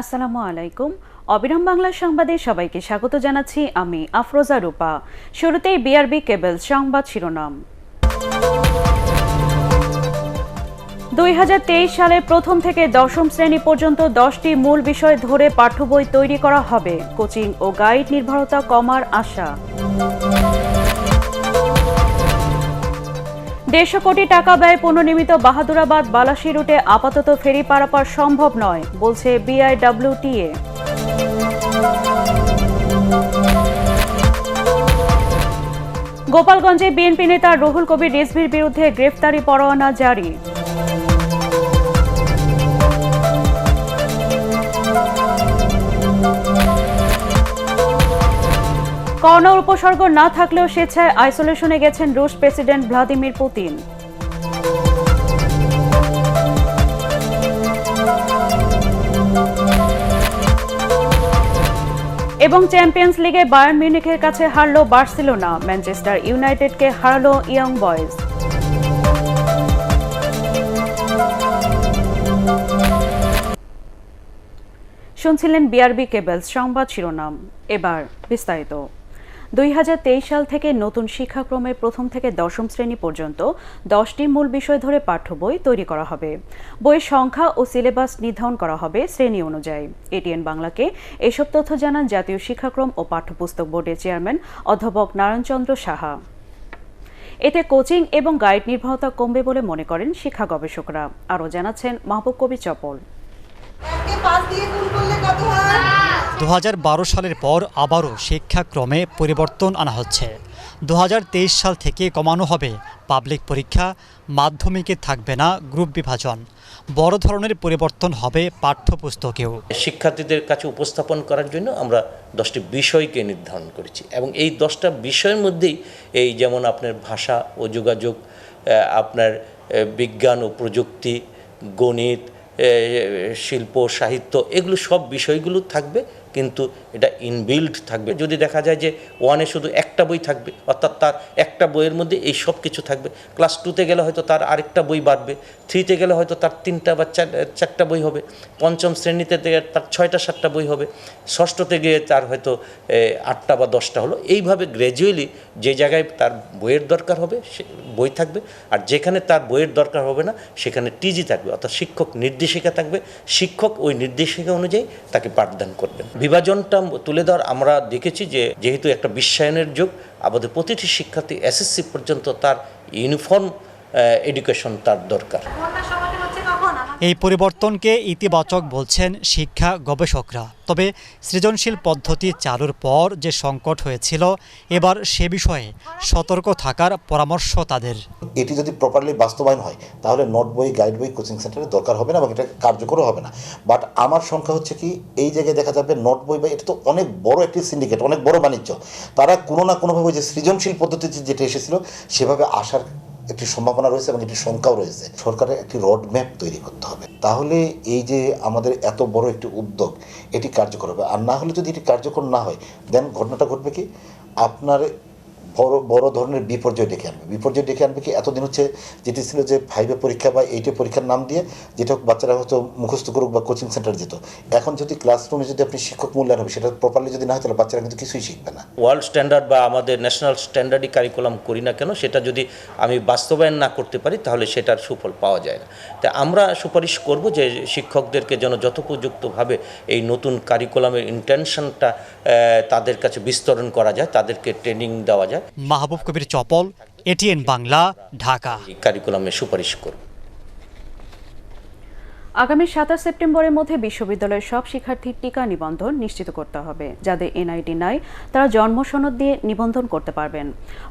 আসসালামু আলাইকুম। অবিরাম বাংলা সংবাদে সবাইকে স্বাগত জানাচ্ছি আমি আফরোজা রূপা। শুরুতেই বিআরবি কেবল সংবাদ শিরোনাম। 2023 সালে প্রথম থেকে দশম শ্রেণী পর্যন্ত 10টি মূল বিষয় ধরে পাঠ্য বই তৈরি করা হবে। কোচিং ও গাইড নির্ভরতা কমার আশা। 150 কোটি টাকা ব্যয় পুনর্নির্মিত বাহাদুরাবাদ বালাসী রুটে আপাতত ফেরি পারাপার সম্ভব নয় বলছে বিআইডব্লিউটিএ। গোপালগঞ্জে বিএনপি নেতা রুহুল কবির রিজভীর বিরুদ্ধে গ্রেফতারি পরোয়ানা জারি। করোনার উপসর্গ না থাকলেও স্বেচ্ছায় আইসোলেশনে গেছেন রুশ প্রেসিডেন্ট ভ্লাদিমির পুতিন। এবং চ্যাম্পিয়ন্স লিগে বায়ার্ন মিউনিখের কাছে হারল বার্সেলোনা, ম্যানচেস্টার ইউনাইটেডকে হারালো ইয়ং বয়েজ। শুনছিলেন বিআরবি কেবলস সংবাদ শিরোনাম। এবার বিস্তারিত। 2023 সাল থেকে নতুন শিক্ষাক্রমের প্রথম থেকে দশম শ্রেণী পর্যন্ত 10টি মূল বিষয় ধরে পাঠ্য বই তৈরি করা হবে। বইয়ের সংখ্যা ও সিলেবাস নির্ধারণ করা হবে শ্রেণী অনুযায়ী। এটিএন বাংলাকে এসব তথ্য জানান জাতীয় শিক্ষাক্রম ও পাঠ্যপুস্তক বোর্ডের চেয়ারম্যান অধ্যাপক নারায়ণচন্দ্র সাহা। এতে কোচিং এবং গাইড নির্ভরতা কমবে বলে মনে করেন শিক্ষা গবেষকরা। আরও জানাচ্ছেন মাহবুব কবির চপল। 2012 সালের পর আবারও শিক্ষাক্রমে পরিবর্তন আনা হচ্ছে। 2023 সাল থেকে কমানো হবে পাবলিক পরীক্ষা, মাধ্যমিকে থাকবে না গ্রুপ বিভাজন। বড় ধরনের পরিবর্তন হবে পাঠ্যপুস্তকেও। শিক্ষার্থীদের কাছে উপস্থাপন করার জন্য আমরা 10টি বিষয়কে নির্ধারণ করেছি এবং এই 10টা বিষয়ের মধ্যেই এই যেমন আপনার ভাষা ও যোগাযোগ, আপনার বিজ্ঞান ও প্রযুক্তি, গণিত, শিল্প, সাহিত্য, এগুলো সব বিষয়গুলো থাকবে, কিন্তু এটা ইনবিল্ড থাকবে। যদি দেখা যায় যে 1-এ শুধু একটা বই থাকবে, অর্থাৎ তার একটা বইয়ের মধ্যে এই সব কিছু থাকবে, ক্লাস 2-তে গেলে হয়তো তার আরেকটা বই বাড়বে, 3-তে গেলে হয়তো তার 3টা বা 4টা বই হবে, পঞ্চম শ্রেণীতে তার 6টা 7টা বই হবে, ষষ্ঠতে গিয়ে তার হয়তো 8টা বা 10টা হলো। এইভাবে গ্র্যাজুয়ালি যে জায়গায় তার বইয়ের দরকার হবে সে বই থাকবে, আর যেখানে তার বইয়ের দরকার হবে না সেখানে টিজি থাকবে, অর্থাৎ শিক্ষক নির্দেশিকা থাকবে। শিক্ষক ওই নির্দেশিকা অনুযায়ী তাকে পাঠদান করবেন। বিভাজনটা তুলে দেওয়ার আমরা দেখেছি যে যেহেতু একটা বিশ্বায়নের যুগ, আমাদের প্রতিটি শিক্ষার্থী এসএসসি পর্যন্ত তার ইউনিফর্ম এডুকেশন তার দরকার। এই পরিবর্তনকে ইতিবাচক বলছেন শিক্ষা গবেষকরা। তবে সৃজনশীল পদ্ধতি চালুর পর যে সংকট হয়েছিল, এবার সে বিষয়ে সতর্ক থাকার পরামর্শ তাদের। এটি যদি প্রপারলি বাস্তবায়ন হয় তাহলে নোট বই, গাইড বই কোচিং সেন্টারের দরকার হবে না এবং এটা কার্যকরও হবে না। বাট আমার সংখ্যা হচ্ছে কি, এই জায়গায় দেখা যাবে নোট বই বা এটা তো অনেক বড় একটি সিন্ডিকেট, অনেক বড় বাণিজ্য, তারা কোনো না কোনোভাবে যে সৃজনশীল পদ্ধতিতে যেটা এসেছিল সেভাবে আসার একটি সম্ভাবনা রয়েছে এবং একটি সংখ্যাও রয়েছে। সরকারের একটি রোড ম্যাপ তৈরি করতে হবে, তাহলে এই যে আমাদের এত বড় একটি উদ্যোগ এটি কার্যকর হবে। আর না হলে যদি এটি কার্যকর না হয়, দেন ঘটনাটা ঘটবে কি, আপনার বড় ধরনের বিপর্যয় ডেকে আনবে কি, এতদিন হচ্ছে যেটি ছিল যে 5-এ পরীক্ষা বা 8-এ পরীক্ষার নাম দিয়ে যেটা বাচ্চারা হয়তো মুখস্থ করুক বা কোচিং সেন্টার যেত, এখন যদি ক্লাসরুমে যদি আপনি শিক্ষক মূল্যায়ন হবে সেটা প্রপারলি যদি না হয় তাহলে বাচ্চারা কিন্তু কিছুই শিখবে না। ওয়ার্ল্ড স্ট্যান্ডার্ড বা আমাদের ন্যাশনাল স্ট্যান্ডার্ডই কারিকুলাম করি না কেন, সেটা যদি আমি বাস্তবায়ন না করতে পারি তাহলে সেটার সুফল পাওয়া যায় না। তাই আমরা সুপারিশ করব যে শিক্ষকদেরকে যেন যথোপযুক্তভাবে এই নতুন কারিকুলামের ইন্টেনশনটা তাদের কাছে বিস্তরণ করা যায়, তাদেরকে ট্রেনিং দেওয়া যায়। মাহবুব কবির চপল, এটিএন বাংলা, ঢাকা। কারিকুলামে সুপারিশ করব। আগামী 27 সেপ্টেম্বরের মধ্যে বিশ্ববিদ্যালয়ের সব শিক্ষার্থীর টিকা নিবন্ধন নিশ্চিত করতে হবে। যাদের এনআইডি নাই তারা জন্ম সনদ দিয়ে নিবন্ধন করতে পারবেন।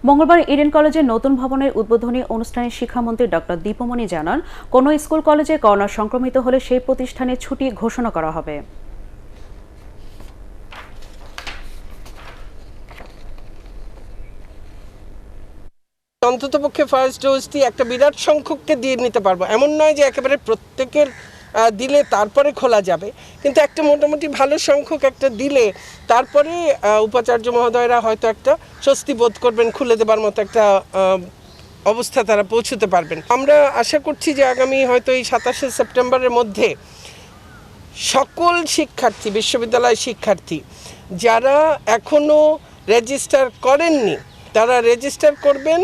মঙ্গলবার ইডেন কলেজের নতুন ভবনের উদ্বোধনী অনুষ্ঠানে শিক্ষামন্ত্রী ডক্টর দীপমণি জানান, কোনো স্কুল কলেজে করোনা সংক্রমিত হলে সেই প্রতিষ্ঠানে ছুটি ঘোষণা করা হবে। অন্ততপক্ষে ফার্স্ট ডোজটি একটা বিরাট সংখ্যককে দিয়ে নিতে পারবো, এমন নয় যে একেবারে প্রত্যেকের দিলে তারপরে খোলা যাবে, কিন্তু একটা মোটামুটি ভালো সংখ্যক একটা দিলে তারপরে উপাচার্য মহোদয়রা হয়তো একটা স্বস্তি বোধ করবেন, খুলে দেবার মতো একটা অবস্থা তারা পৌঁছতে পারবেন। আমরা আশা করছি যে আগামী হয়তো এই 27শে সেপ্টেম্বরের মধ্যে সকল শিক্ষার্থী, বিশ্ববিদ্যালয় শিক্ষার্থী যারা এখনো রেজিস্টার করেননি তারা রেজিস্টার করবেন।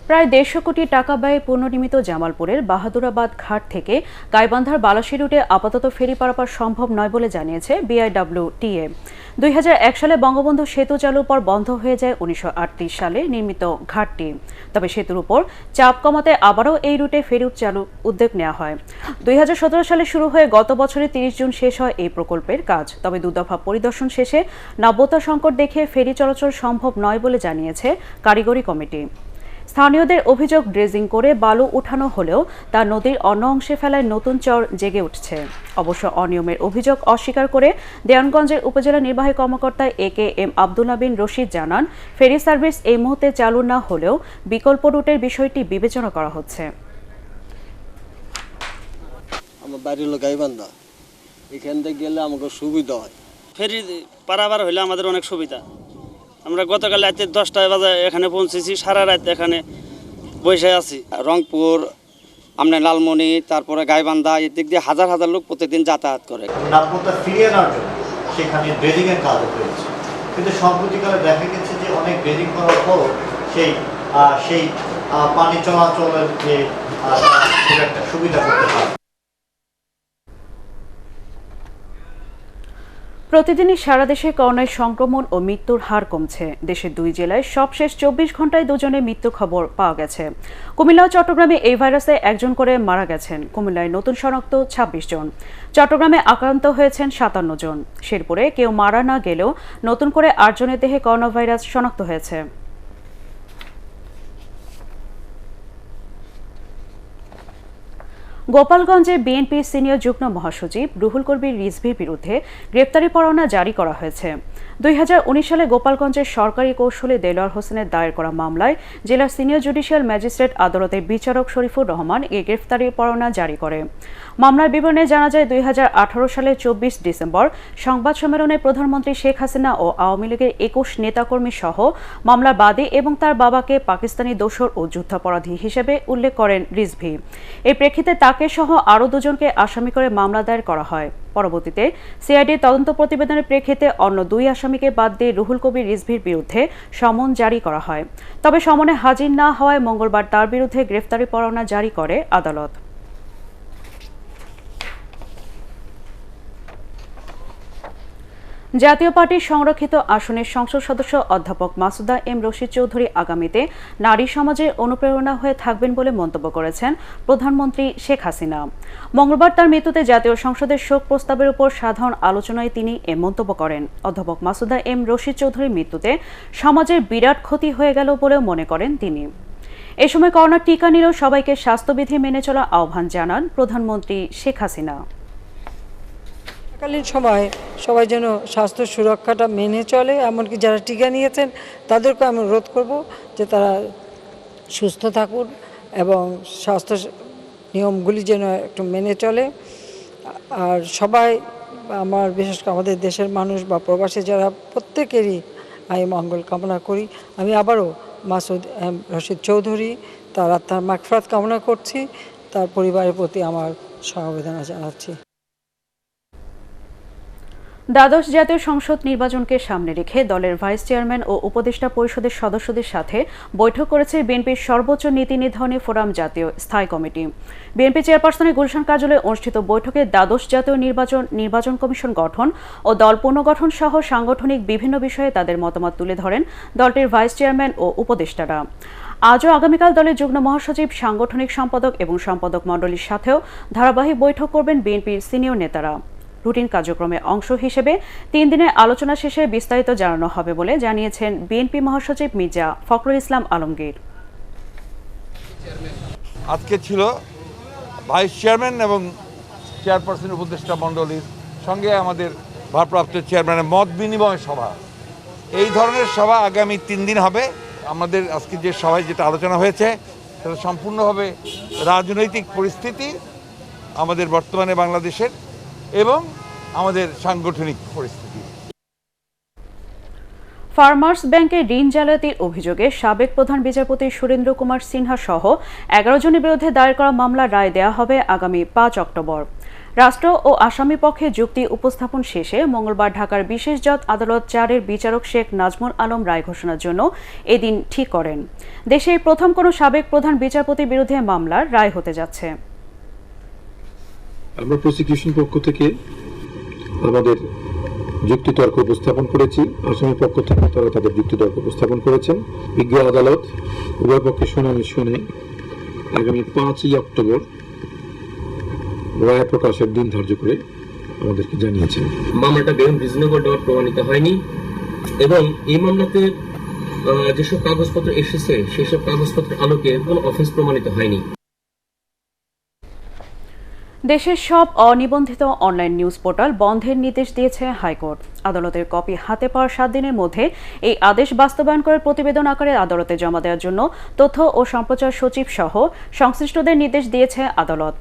প্রায় 150 কোটি টাকা ব্যয়ে পুনর্নির্মিত জামালপুরের বাহাদুরাবাদ ঘাট থেকে গাইবান্ধার বালাসী রুটে আপাতত ফেরি পারাপার সম্ভব নয় বলে জানিয়েছে বিআইডব্লিউটিএ। 2001 সালে বঙ্গবন্ধু সেতু চালুর পর বন্ধ হয়ে যায় 1938 সালে নির্মিত ঘাটটি। তবে সেতুর উপর চাপ কমাতে আবারও এই রুটে ফেরি চালুর উদ্যোগ নেওয়া হয়। 2017 সালে শুরু হয়ে গত বছরের 30 জুন শেষ হয় এই প্রকল্পের কাজ। তবে দুদফা পরিদর্শন শেষে নাব্যতা সংকট দেখে ফেরি চলাচল সম্ভব নয় বলে জানিয়েছে কারিগরি কমিটি। স্থানীয়দের অভিযোগ, ড্রেজিং করে বালু উঠানো হলেও তা নদীর অন্য অংশে ফেলায় নতুন চর জেগে উঠছে। অবশ্য অনিয়মের অভিযোগ অস্বীকার করে দেওয়ানগঞ্জের উপজেলা নির্বাহী কর্মকর্তা AKM আব্দুল্লাহ বিন রশিদ জানান, ফেরি সার্ভিস এই মুহূর্তে চালু না হলেও বিকল্প রুটের বিষয়টি বিবেচনা করা হচ্ছে। আমার বাড়ি হলো গাইবান্ধা, এখান থেকে গেলে আমাকে সুবিধা হয়। ফেরি পারাবার হলে আমাদের অনেক সুবিধা। আমরা গতকাল রাতে 10টা বাজে এখানে পৌঁছেছি, সারা রাত এখানে বসে আছি। রংপুর, আমরা লালমনি, তারপরে গাইবান্ধা, এর দিক দিয়ে হাজার হাজার লোক প্রত্যেকদিন যাতায়াত করে। নাব্যতা ফিরিয়ে আনার জন্য সেখানে ড্রেজিং এর কাজ হয়েছে, কিন্তু সম্প্রতিকালে দেখা গেছে যে অনেক ড্রেজিং করার পর সেই পানি চলাচলের যে খুব একটা সুবিধা করতে পারে। প্রতিদিনই সারা দেশে করোনায় সংক্রমণ ও মৃত্যুর হার কমছে। দেশের 2 জেলায় সবশেষ 24 ঘন্টায় 2 জনের মৃত্যুর খবর পাওয়া গেছে। কুমিল্লা ও চট্টগ্রামে এই ভাইরাসে 1 জন করে মারা গেছেন। কুমিল্লায় নতুন শনাক্ত 26 জন, চট্টগ্রামে আক্রান্ত হয়েছেন 57 জন। শেরপুরে কেউ মারা না গেলেও নতুন করে 8 জনের দেহে করোনা ভাইরাস শনাক্ত হয়েছে। গোপালগঞ্জে বিএনপির সিনিয়র যুগ্ম মহাসচিব রুহুল কবির রিজভীর বিরুদ্ধে গ্রেপ্তারি পরোয়ানা জারি করা হয়েছে। 2019 সালে গোপালগঞ্জের সরকারি কৌশলে দেলোয়ার হোসেনের দায়ের করা মামলায় জেলার সিনিয়র জুডিশিয়াল ম্যাজিস্ট্রেট আদালতের বিচারক শরীফুর রহমান এই গ্রেফতারি পরোয়ানা জারি করে। মামলার বিবরণে জানা যায়, 2018 সালের 24 ডিসেম্বর সংবাদ সম্মেলনে প্রধানমন্ত্রী শেখ হাসিনা ও আওয়ামী লীগের 21 নেতাকর্মী সহ মামলার বাদী এবং তার বাবাকে পাকিস্তানি দোসর ও যুদ্ধাপরাধী হিসেবে উল্লেখ করেন রিজভী। এই প্রেক্ষিতে তাকে সহ আরও 2 জনকে আসামি করে মামলা দায়ের করা হয়। পরবর্তীতে সিআইডির তদন্ত প্রতিবেদনের প্রেক্ষিতে অন্য 2 আসামিকে বাদ দিয়ে রুহুল কবির রিজভীর বিরুদ্ধে সমন জারি করা হয়। তবে সমনে হাজির না হওয়ায় মঙ্গলবার তার বিরুদ্ধে গ্রেফতারি পরোয়ানা জারি করে আদালত। জাতীয় পার্টির সংরক্ষিত আসনের সংসদ সদস্য অধ্যাপক মাসুদা এম রশিদ চৌধুরী আগামীতে নারী সমাজের অনুপ্রেরণা হয়ে থাকবেন বলে মন্তব্য করেছেন প্রধানমন্ত্রী শেখ হাসিনা। মঙ্গলবার তার মৃত্যুতে জাতীয় সংসদের শোক প্রস্তাবের উপর সাধারণ আলোচনায় তিনি এ মন্তব্য করেন। অধ্যাপক মাসুদা এম রশিদ চৌধুরীর মৃত্যুতে সমাজের বিরাট ক্ষতি হয়ে গেল বলেও মনে করেন তিনি। এ সময় করোনার টিকা নিলেও সবাইকে স্বাস্থ্যবিধি মেনে চলা আহ্বান জানান প্রধানমন্ত্রী শেখ হাসিনা। কালীন সময় সবাই যেন স্বাস্থ্য সুরক্ষাটা মেনে চলে, এমনকি যারা টিকা নিয়েছেন তাদেরকে আমি অনুরোধ করব যে তারা সুস্থ থাকুন এবং স্বাস্থ্য নিয়মগুলি যেন একটু মেনে চলে। আর সবাই, আমার বিশেষ করে আমাদের দেশের মানুষ বা প্রবাসী যারা, প্রত্যেকেরই আমি মঙ্গল কামনা করি। আমি আবারও মাসুদ এম রশিদ চৌধুরী তার আত্মার মাগফিরাত কামনা করছি, তার পরিবারের প্রতি আমার সমবেদনা জানাচ্ছি। দ্বাদশ জাতীয় সংসদ নির্বাচনকে সামনে রেখে দলের ভাইস চেয়ারম্যান ও উপদেষ্টা পরিষদের সদস্যদের সাথে বৈঠক করেছে বিএনপির সর্বোচ্চ নীতি নির্ধারণী ফোরাম জাতীয় স্থায়ী কমিটি। বিএনপি চেয়ারপারসনের গুলশান কার্যালয়ে অনুষ্ঠিত বৈঠকে দ্বাদশ জাতীয় নির্বাচন কমিশন গঠন ও দল পুনর্গঠন সহ সাংগঠনিক বিভিন্ন বিষয়ে তাদের মতামত তুলে ধরেন দলটির ভাইস চেয়ারম্যান ও উপদেষ্টারা। আজও আগামীকাল দলের যুগ্ম মহাসচিব, সাংগঠনিক সম্পাদক এবং সম্পাদক মণ্ডলীর সাথেও ধারাবাহিক বৈঠক করবেন বিএনপির সিনিয়র নেতারা। রুটিন কার্যক্রমে অংশ হিসেবে 3 দিনের আলোচনা শেষে বিস্তারিত জানানো হবে বলে জানিয়েছেন বিএনপি মহাসচিব মির্জা ফখরুল ইসলাম আলমগীর। আজকে ছিল ভাইস চেয়ারম্যান এবং চেয়ারপারসন উপদেষ্টা মণ্ডলীর সঙ্গে আমাদের ভারপ্রাপ্ত চেয়ারম্যানের মত বিনিময় সভা। এই ধরনের সভা আগামী 3 দিন হবে। আমাদের আজকে যে সভায় যেটা আলোচনা হয়েছে সেটা সম্পূর্ণভাবে রাজনৈতিক পরিস্থিতি, আমাদের বর্তমানে বাংলাদেশের এবং আমাদের সাংগঠনিক পরিস্থিতি। ফার্মার্স ব্যাংকে ঋণ জালিয়াতির অভিযোগে সাবেক প্রধান বিচারপতি সুরেন্দ্র কুমার সিনহা সহ 11 জনের বিরুদ্ধে দায়ের করা মামলার রায় দেওয়া হবে আগামী 5 অক্টোবর। রাষ্ট্র ও আসামি পক্ষে যুক্তি উপস্থাপন শেষে মঙ্গলবার ঢাকার বিশেষ জজ আদালত 4-এর বিচারক শেখ নাজমুল আলম রায় ঘোষণার জন্য এদিন ঠিক করেন। দেশে প্রথম কোনো সাবেক প্রধান বিচারপতির বিরুদ্ধে মামলার রায় হতে যাচ্ছে। আমরা প্রসিকিউশন পক্ষ থেকে আমাদের যুক্তিতর্ক উপস্থাপন করেছি, আসামি পক্ষ থেকে তারা তাদের যুক্তিতর্ক উপস্থাপন করেছেন। বিজ্ঞ আদালত উভয় পক্ষের শুনানি শুনে আগামী 5ই অক্টোবর রায় প্রকাশের দিন ধার্য করে আমাদেরকে জানিয়েছেন। মামলাটা বেউন রিজনেবল ডাউট প্রমাণিত হয়নি এবং এই মামলাতে যেসব কাগজপত্র এসেছে সেসব কাগজপত্রের আলোকে কোনো অফেন্স প্রমাণিত হয়নি। দেশের সব অনিবন্ধিত অনলাইন নিউজ পোর্টাল বন্ধের নির্দেশ দিয়েছে হাইকোর্ট। আদালতের কপি হাতে পাওয়ার 7 দিনের মধ্যে এই আদেশ বাস্তবায়ন করে প্রতিবেদন আকারে আদালতে জমা দেওয়ার জন্য তথ্য ও সম্প্রচার সচিব সহ সংশ্লিষ্টদের নির্দেশ দিয়েছে আদালত।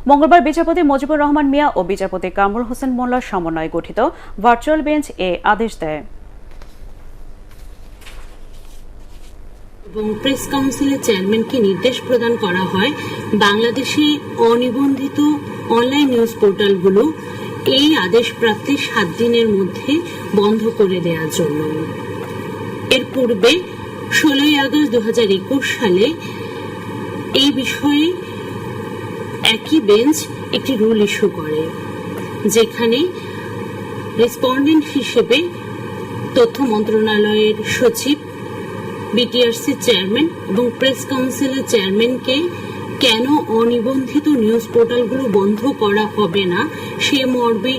মঙ্গলবার বিচারপতি মুজিবুর রহমান মিয়া ও বিচারপতি কামরুল হোসেন মোল্লার সমন্বয়ে গঠিত ভার্চুয়াল বেঞ্চ এ আদেশ দেয়। এবং প্রেস কাউন্সিলের চেয়ারম্যানকে নির্দেশ প্রদান করা হয় বাংলাদেশে অনিবন্ধিত অনলাইন নিউজ পোর্টালগুলো এই আদেশ প্রাপ্তির 7 দিনের মধ্যে বন্ধ করে দেওয়ার জন্য। এর পূর্বে 16ই আগস্ট 2021 সালে এই বিষয়ে একই বেঞ্চ একটি রুল ইস্যু করে, যেখানে রেসপন্ডেন্ট হিসেবে তথ্য মন্ত্রণালয়ের সচিব, বিটিআরসি চেয়ারম্যান এবং প্রেস কাউন্সিলের চেয়ারম্যানকে কেন অনিবন্ধিত নিউজ পোর্টালগুলো বন্ধ করা হবে না সে মর্মে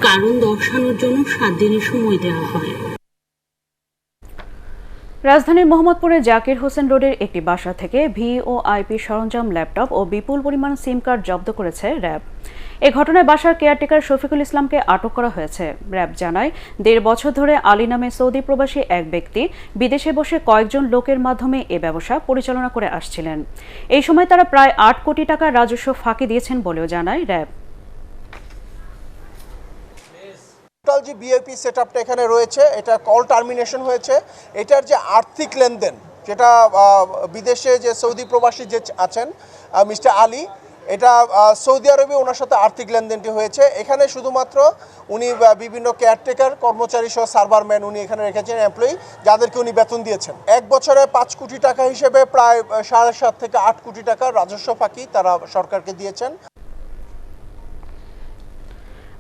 কারণ দর্শানোর জন্য 7 দিনের সময় দেওয়া হয়। রাজধানীর মোহাম্মদপুরে জাকির হোসেন রোডের একটি বাসা থেকে ভিওআইপি সরঞ্জাম, ল্যাপটপ ও বিপুল পরিমাণ সিম কার্ড জব্দ করেছে র্যাব। এ ঘটনায় বাসার কেয়ারটেকার শফিকুল ইসলামকে আটক করা হয়েছে। র্যাব জানায় 1.5 বছর ধরে আলী নামে সৌদি প্রবাসী এক ব্যক্তি বিদেশে বসে কয়েকজন লোকের মাধ্যমে এ ব্যবসা পরিচালনা করে আসছিলেন। এই সময় তারা প্রায় 8 কোটি টাকার রাজস্ব ফাঁকি দিয়েছেন বলেও জানায় র্যাব। টোটাল যে বিআইপি সেটআপটা এখানে রয়েছে, এটা কল টার্মিনেশন হয়েছে। এটার যে আর্থিক লেনদেন, যেটা বিদেশে যে সৌদি প্রবাসী যে আছেন মিস্টার আলী, এটা সৌদি আরবে ওনার সাথে আর্থিক লেনদেনটি হয়েছে। এখানে শুধুমাত্র উনি বিভিন্ন কেয়ারটেকার কর্মচারী সহ সার্ভারম্যান উনি এখানে রেখেছেন, এমপ্লয়ি, যাদেরকে উনি বেতন দিয়েছেন। 1 বছরে 5 কোটি টাকা হিসেবে প্রায় 7.5 থেকে 8 কোটি টাকা রাজস্ব ফাঁকি তারা সরকারকে দিয়েছেন।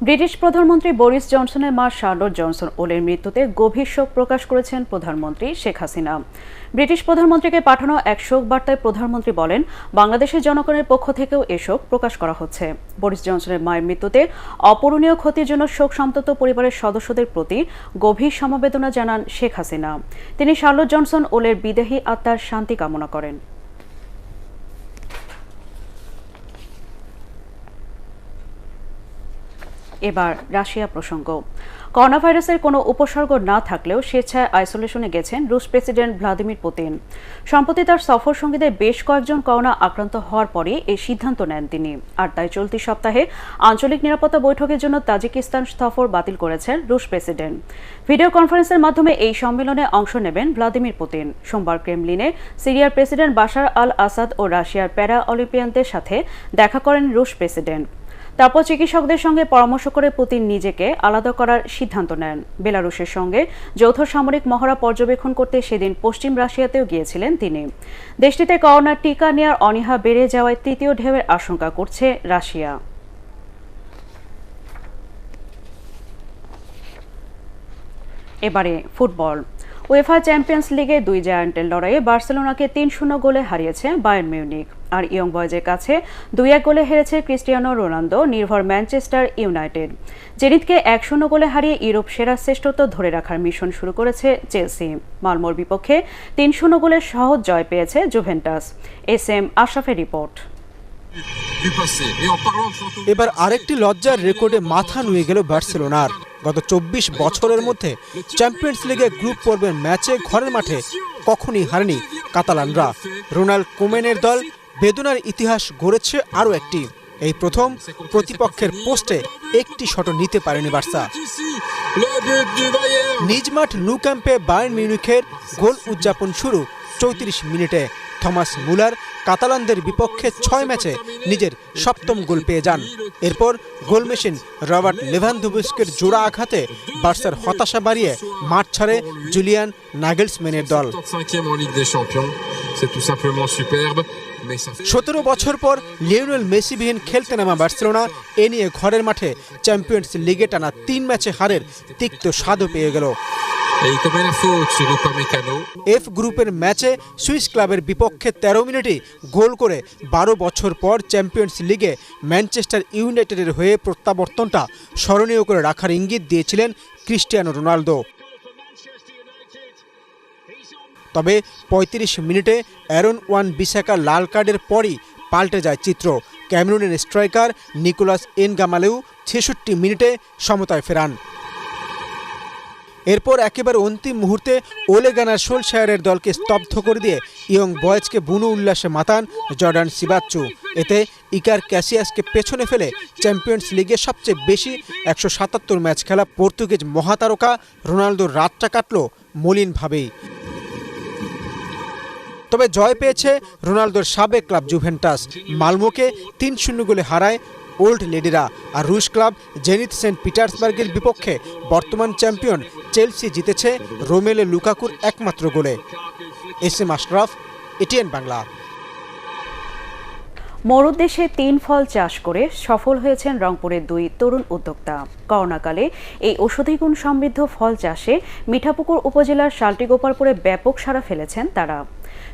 ব্রিটিশ প্রধানমন্ত্রী বরিস জনসনের মা শার্লট জনসন ওলের মৃত্যুতে গভীর শোক প্রকাশ করেছেন প্রধানমন্ত্রী শেখ হাসিনা। ব্রিটিশ প্রধানমন্ত্রীকে পাঠানো এক শোক বার্তায় প্রধানমন্ত্রী বলেন, বাংলাদেশের জনগণের পক্ষ থেকেও এ শোক প্রকাশ করা হচ্ছে। বরিস জনসনের মায়ের মৃত্যুতে অপূরণীয় ক্ষতির জন্য শোক সন্তপ্ত পরিবারের সদস্যদের প্রতি গভীর সমবেদনা জানান শেখ হাসিনা। তিনি শার্লট জনসন ওলের বিদেহী আত্মার শান্তি কামনা করেন। এবার রাশিয়া প্রসঙ্গ। করোনা ভাইরাসের কোনো উপসর্গ না থাকলেও স্বেচ্ছায় আইসোলেশনে গেছেন রুশ প্রেসিডেন্ট ভ্লাদিমির পুতিন। সম্প্রতি তার সফর সঙ্গীদের বেশ কয়েকজন করোনা আক্রান্ত হওয়ার পরে এই সিদ্ধান্ত নেন তিনি। আর তাই চলতি সপ্তাহে আঞ্চলিক নিরাপত্তা বৈঠকের জন্য তাজিকিস্তান সফর বাতিল করেছেন রুশ প্রেসিডেন্ট। ভিডিও কনফারেন্সের মাধ্যমে এই সম্মেলনে অংশ নেবেন ভ্লাদিমির পুতিন। সোমবার ক্রেমলিনে সিরিয়ার প্রেসিডেন্ট বাশার আল আসাদ ও রাশিয়ার প্যারা অলিম্পিয়ানদের সাথে দেখা করেন রুশ প্রেসিডেন্ট। তারপর চিকিৎসকদের সঙ্গে পরামর্শ করে পুতিন নিজেকে আলাদা করার সিদ্ধান্ত নেন। বেলারুশের সঙ্গে যৌথ সামরিক মহড়া পর্যবেক্ষণ করতে সেদিন পশ্চিম রাশিয়াতেও গিয়েছিলেন তিনি। দেশটিতে করোনার টিকা নেওয়ার অনীহা বেড়ে যাওয়ায় 3য় ঢেউয়ের আশঙ্কা করছে রাশিয়া। এবারে ফুটবল। উয়েফা চ্যাম্পিয়ন্স লিগে 2 জায়ান্টের লড়াইয়ে বার্সেলোনাকে 3-0 গোলে হারিয়েছে বায়ার্ন মিউনিখ। আর ইয়ং বয়েজের কাছে 2-1 গোলে হেরেছে ক্রিস্টিয়ানো রোনালদো নির্ভর ম্যানচেস্টার ইউনাইটেড। জেনিথকে 1-0 গোলে হারিয়ে ইউরোপ সেরা শ্রেষ্ঠত্ব ধরে রাখার মিশন শুরু করেছে চেলসি। মালমোর বিপক্ষে 3-0 গোলের সহজ জয় পেয়েছে জুভেন্টাস। SM আশরাফের report. এবার আরেকটি লজ্জার রেকর্ডে মাথা নুয়ে গেল বার্সেলোনার। গত 24 বছরের মধ্যে চ্যাম্পিয়ন্স লিগে গ্রুপ পর্বের ম্যাচে ঘরের মাঠে কখনই হারেনি কাতালানরা। রোনাল্ড কোমেনের দল বেদনার ইতিহাস গড়েছে আরও একটি। এই প্রথম প্রতিপক্ষের পোস্টে একটি শটও নিতে পারেনি বার্সা। নিজ মাঠ ন্যু ক্যাম্পে বায়ার্ন মিউনিখের গোল উদযাপন শুরু 34 মিনিটে। থমাস মুলার কাতালানদের বিপক্ষে 6 ম্যাচে নিজের 7ম গোল পেয়ে যান। এরপর গোল মেশিন রবার্ট লেভানদোভস্কির জোড়া আঘাতে বার্সার হতাশা বাড়িয়ে মাঠ ছাড়ে জুলিয়ান নাগেলসম্যানের দল। 17 বছর পর লিওনেল মেসিবিহীন খেলতে নামা বার্সেলোনা এ নিয়ে ঘরের মাঠে চ্যাম্পিয়ন্স লিগে টানা 3 ম্যাচে হারের তিক্ত স্বাদও পেয়ে গেল। এফ গ্রুপের ম্যাচে সুইস ক্লাবের বিপক্ষে 13 মিনিটে গোল করে 12 বছর পর চ্যাম্পিয়ন্স লিগে ম্যানচেস্টার ইউনাইটেডের হয়ে প্রত্যাবর্তনটা স্মরণীয় করে রাখার ইঙ্গিত দিয়েছিলেন ক্রিস্টিয়ানো রোনালদো। তবে 35 মিনিটে অ্যারন ওয়ান বিসাকা লাল কার্ডের পরই পাল্টে যায় চিত্র। ক্যামেরুনের স্ট্রাইকার নিকোলাস এনগামালেও 66 মিনিটে সমতায় ফেরান। এরপর একেবারে অন্তিম মুহূর্তে ওলে গানার সোলশায়ারের দলকে স্তব্ধ করে দিয়ে ইয়ং বয়েজকে বুনো উল্লাসে মাতান জর্ডান সিবাচ্চু। এতে ইকার ক্যাসিয়াসকে পেছনে ফেলে চ্যাম্পিয়ন্স লিগে সবচেয়ে বেশি 177 ম্যাচ খেলা পর্তুগিজ মহাতারকা রোনালদোর রাতটা কাটল মলিনভাবেই। তবে জয় পেয়েছে রোনালদোর সাবেক ক্লাব জুভেন্টাস। মালমোকে 3-0 গোলে হারায় ওল্ড লেডিরা। আর রুশ ক্লাব জেনিত সেন্ট পিটার্সবার্গের বিপক্ষে বর্তমান চ্যাম্পিয়ন চেলসি জিতেছে রোমেলো লুকাকুর একমাত্র গোলে। SM Ashraf, ATN Bangla. মরুদেশে 3 ফল চাষ করে সফল হয়েছেন রংপুরের 2 তরুণ উদ্যোক্তা। করোনাকালে এই ঔষধি গুণ সমৃদ্ধ ফল চাষে মিঠাপুকুর উপজেলার শালটিগোপালপুরে ব্যাপক সাড়া ফেলেছেন তারা।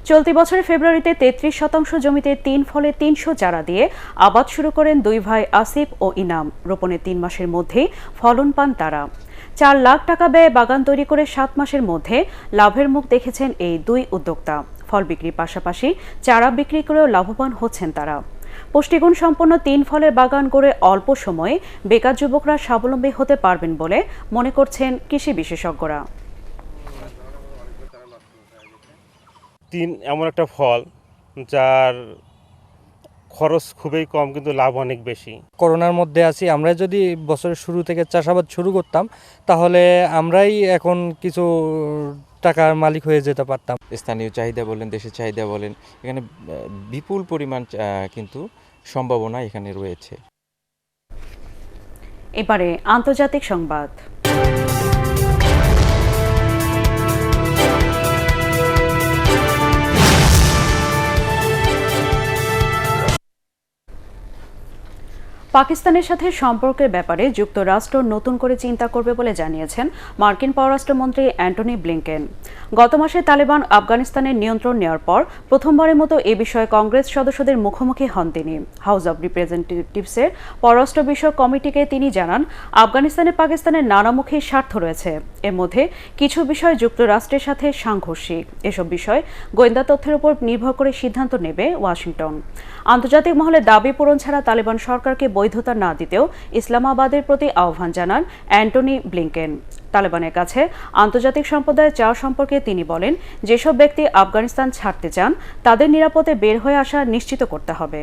চলতি বছরের ফেব্রুয়ারিতে 33% জমিতে 3 ফলে 300 চারা দিয়ে আবাদ শুরু করেন 2 ভাই আসিফ ও ইনাম। রোপণের 3 মাসের মধ্যেই ফলন পান তারা। 4 লাখ টাকা ব্যয়ে বাগান তৈরি করে 7 মাসের মধ্যে লাভের মুখ দেখেছেন এই 2 উদ্যোক্তা। ফল বিক্রির পাশাপাশি চারা বিক্রি করেও লাভবান হচ্ছেন তারা। পুষ্টিগুণ সম্পন্ন 3 ফলের বাগান করে অল্প সময়ে বেকার যুবকরা স্বাবলম্বী হতে পারবেন বলে মনে করছেন কৃষি বিশেষজ্ঞরা। 3 এমন একটা ফল যার খরচ খুবই কম কিন্তু লাভ অনেক বেশি। করোনার মধ্যে আছি, আমরা যদি বছরের শুরু থেকে চাষাবাদ শুরু করতাম তাহলে আমরাই এখন কিছু টাকার মালিক হয়ে যেতে পারতাম। স্থানীয় চাহিদা বলেন, দেশের চাহিদা বলেন, এখানে বিপুল পরিমাণ কিন্তু সম্ভাবনা এখানে রয়েছে। এবারে আন্তর্জাতিক সংবাদ। পাকিস্তানের সাথে সম্পর্কের ব্যাপারে যুক্তরাষ্ট্র নতুন করে চিন্তা করবে বলে জানিয়েছেন মার্কিন পররাষ্ট্রমন্ত্রী অ্যান্টনি ব্লিংকেন। গত মাসে তালেবান আফগানিস্তানের নিয়ন্ত্রণ নেওয়ার পর প্রথমবারের মতো এ বিষয়ে কংগ্রেস সদস্যদের মুখোমুখি হন তিনি। হাউস অব রিপ্রেজেন্টেটিভসের পররাষ্ট্র বিষয়ক কমিটিকে তিনি জানান, আফগানিস্তানে পাকিস্তানের নানামুখী স্বার্থ রয়েছে। এর মধ্যে কিছু বিষয় যুক্তরাষ্ট্রের সাথে সাংঘর্ষিক। এসব বিষয় গোয়েন্দা তথ্যের উপর নির্ভর করে সিদ্ধান্ত নেবে ওয়াশিংটন। আন্তর্জাতিক মহলে দাবি পূরণ ছাড়া তালেবান সরকারকে বৈধতা না দিতেও ইসলামাবাদের প্রতি আহ্বান জানান অ্যান্টনি ব্লিংকেন। তালেবানের কাছে আন্তর্জাতিক সম্প্রদায়ের চাওয়া সম্পর্কে তিনি বলেন, যেসব ব্যক্তি আফগানিস্তান ছাড়তে চান তাদের নিরাপদে বের হয়ে আসা নিশ্চিত করতে হবে।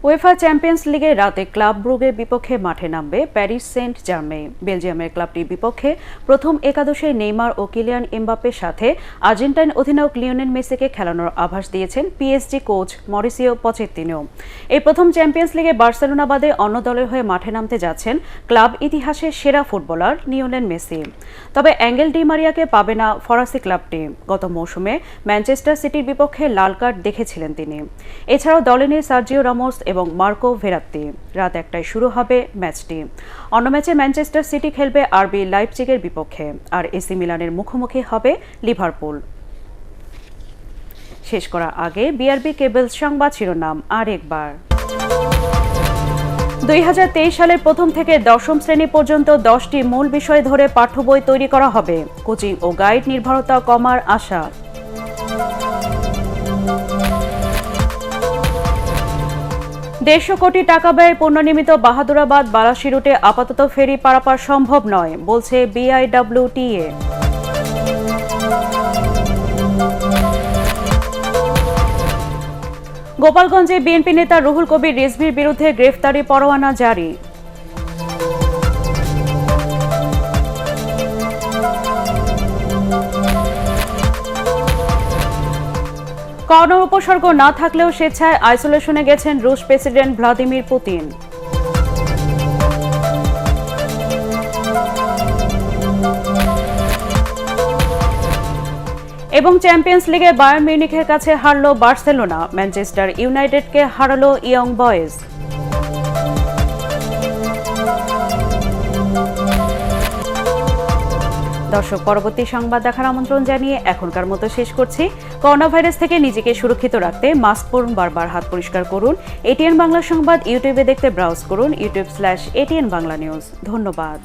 উয়েফা চ্যাম্পিয়ন্স লিগে রাতে ক্লাব ব্রুগের বিপক্ষে মাঠে নামবে প্যারিস সেন্ট জার্মেই। বেলজিয়ামের ক্লাবটির বিপক্ষে প্রথম একাদশে নেইমার ও কিলিয়ান এমবাপ্পের সাথে আর্জেন্টাইন অধিনায়ক লিওনেল মেসিকে খেলানোর আভাস দিয়েছেন পিএসজি কোচ মরিসিও পচেত্তিনো। এই প্রথম চ্যাম্পিয়ন্স লিগে বার্সেলোনা বাদে অন্য দলের হয়ে মাঠে নামতে যাচ্ছেন ক্লাব ইতিহাসের সেরা ফুটবলার লিওনেল মেসি। তবে অ্যাঙ্গেল ডি মারিয়াকে পাবে না ফরাসি ক্লাবটি। গত মৌসুমে ম্যানচেস্টার সিটির বিপক্ষে লাল কার্ড দেখেছিলেন তিনি। এছাড়াও দলে নেই সার্জিও রামোস এবং মার্কো ভেরাত্তি। রাত 1টায় শুরু হবে ম্যাচটি। অন্য ম্যাচে ম্যানচেস্টার সিটি খেলবে আরবি লাইপজিগের বিপক্ষে, আর এসি মিলানের মুখোমুখি হবে লিভারপুল। শেষ করার আগে বিআরবি কেবলস সংবাদ শিরোনাম আরেকবার। 2023 সালের প্রথম থেকে 10ম শ্রেণী পর্যন্ত 10টি মূল বিষয় ধরে পাঠ্য বই তৈরি করা হবে। কোচিং ও গাইড নির্ভরতা কমার আশা। দেড়শো কোটি টাকা ব্যয়ে পুনর্নির্মিত বাহাদুরাবাদ বালাসী রুটে আপাতত ফেরি পারাপার সম্ভব নয় বলছে বিআইডব্লিউটিএ। গোপালগঞ্জে বিএনপি নেতা রুহুল কবির রিজভীর বিরুদ্ধে গ্রেফতারি পরোয়ানা জারি। করোনার উপসর্গ না থাকলেও স্বেচ্ছায় আইসোলেশনে গেছেন রুশ প্রেসিডেন্ট ভ্লাদিমির পুতিন। এবং চ্যাম্পিয়ন্স লিগে বায়ার্ন মিউনিখের কাছে হারল বার্সেলোনা, ম্যানচেস্টার ইউনাইটেডকে হারালো ইয়ং বয়েজ। দর্শক, পরবর্তী সংবাদ দেখার আমন্ত্রণ জানিয়ে এখনকার মতো শেষ করছি। করোনা ভাইরাস থেকে নিজেকে সুরক্ষিত রাখতে মাস্ক পরুন, বারবার হাত পরিষ্কার করুন। এটিএন বাংলা সংবাদ ইউটিউবে দেখতে ব্রাউজ করুন youtube.com/ATN বাংলা নিউজ। ধন্যবাদ।